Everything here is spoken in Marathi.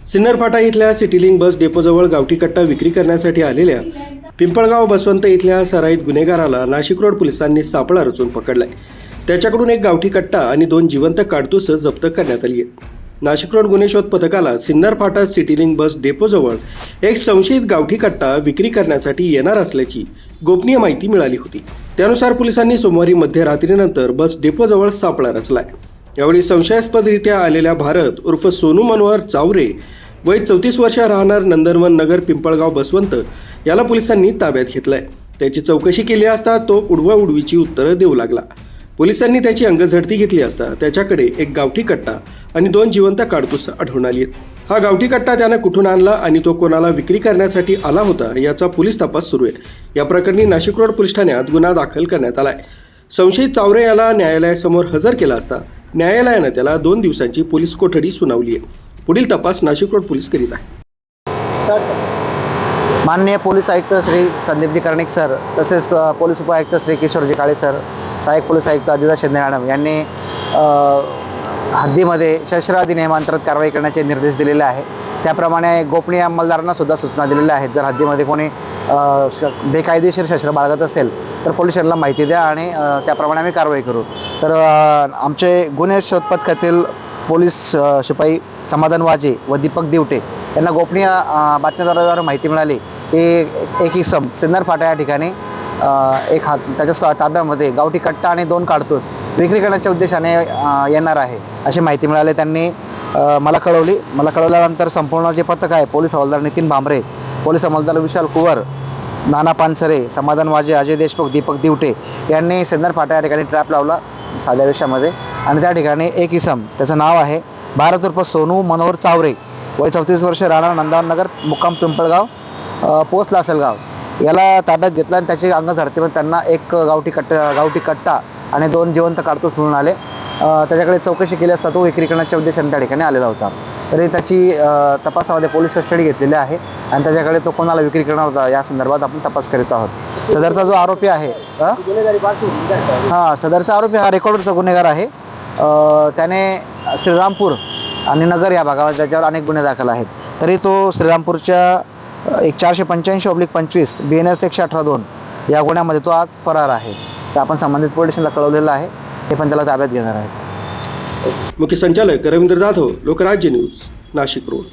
सिन्नर फाटा इथल्या सिटीलिंक बस डेपोजवळ गावठी कट्टा विक्री करण्यासाठी आलेल्या पिंपळगाव बसवंत इथल्या सराईत गुन्हेगाराला नाशिक रोड पोलिसांनी सापळा रचून पकडलाय। त्याच्याकडून एक गावठी कट्टा आणि 2 जिवंत काडतूस जप्त करण्यात आली आहे। नाशिक रोड गुन्हे शोध पथकाला सिन्नर फाटा सिटीलिंक बस डेपोजवळ एक संशयित गावठी कट्टा विक्री करण्यासाठी येणार असल्याची गोपनीय माहिती मिळाली होती। त्यानुसार पोलिसांनी सोमवारी मध्यरात्रीनंतर बस डेपोजवळ सापळा रचलाय। यावेळी संशयास्पदरित्या आलेल्या भारत उर्फ सोनू मनोहर चावरे वय 34 वर्ष राहणार नंदनवन नगर पिंपळगाव बसवंत याला पोलिसांनी ताब्यात घेतलंय। त्याची चौकशी केली असता तो उडवाउडवीची उत्तरं देऊ लागला। पोलिसांनी त्याची अंगझडती घेतली असता त्याच्याकडे एक गावठी कट्टा आणि 2 जिवंत काडतूस आढळून आली। हा गावठी कट्टा त्यानं कुठून आणला आणि तो कोणाला विक्री करण्यासाठी आला होता याचा पोलीस तपास सुरू आहे। या प्रकरणी नाशिक रोड पोलीस ठाण्यात गुन्हा दाखल करण्यात आलाय। संशयित चावरे याला न्यायालयासमोर हजर केला असता न्यायालयानं त्याला 2 दिवसांची पोलीस कोठडी सुनावली आहे। पुढील तपास नाशिक रोड पोलीस करीत आहे। माननीय पोलीस आयुक्त श्री संदीपजी कर्णिक सर, तसेच पोलीस उपायुक्त श्री किशोरजी काळे सर, सहाय्यक पोलीस आयुक्त अजिता शिंदे मॅडम यांनी हद्दीमध्ये शस्त्र अधिनियमांतर्गत कारवाई करण्याचे निर्देश दिलेले आहे। त्याप्रमाणे गोपनीय अंमलदारांना सुद्धा सूचना दिलेल्या आहेत। जर हद्दीमध्ये कोणी बेकायदेशीर शस्त्र बाळगत असेल तर पोलिसांना माहिती द्या आणि त्याप्रमाणे आम्ही कारवाई करू। तर आमचे गुन्हे शोध पथकातील पोलीस शिपाई समाधान वाजे व दीपक दिवटे यांना गोपनीय बातमीदाराद्वारे माहिती मिळाली की एक इसम सिन्नर फाटा या ठिकाणी त्याच्या ताब्यामध्ये गावठी कट्टा आणि 2 काडतूस विक्री करण्याच्या उद्देशाने येणार आहे अशी माहिती मिळाली। त्यांनी मला कळवली। मला कळवल्यानंतर संपूर्ण जे पथक आहे, पोलीस हवालदार नितीन भांबरे, पोलीस हवालदार विशाल कुवर, नाना पानसरे, समाधान वाजे, अजय देशमुख, दीपक दिवटे यांनी सिन्नर फाटा या ठिकाणी ट्रॅप लावला साध्या वेशामध्ये आणि त्या ठिकाणी एक इसम, त्याचं नाव आहे भारत उर्फ सोनू मनोहर चावरे वय 34 वर्ष राहणार नंदनवन नगर मुक्काम पिंपळगाव पोस्ट लासलगाव याला ताब्यात घेतला आणि त्याची अंगझडतीमध्ये त्यांना एक गावठी कट्टा आणि 2 जिवंत काडतूस मिळून आले। त्याच्याकडे चौकशी केली असता तो विक्री करण्याच्या उद्देशाने त्या ठिकाणी आलेला होता। तरी त्याची तपासामध्ये पोलीस कस्टडी घेतलेली आहे आणि त्याच्याकडे तो कोणाला विक्री करणार होता या संदर्भात आपण तपास करीत आहोत। सदरचा जो आरोपी आहे सदरचा आरोपी हा रेकॉर्डवरचा गुन्हेगार आहे। त्याने श्रीरामपूर आणि नगर या भागावर त्याच्यावर अनेक गुन्हे दाखल आहेत। तरी तो श्रीरामपूरच्या 485/25 BNS 118-2 या गुन्ह्यामध्ये तो आज फरार आहे। तर आपण संबंधित पोलिसांना कळवलेलं आहे, ते पण त्याला ताब्यात घेणार आहेत। मुख्य संचालक रवींद्र जाधव, लोकराज्य न्यूज, नाशिक रोड।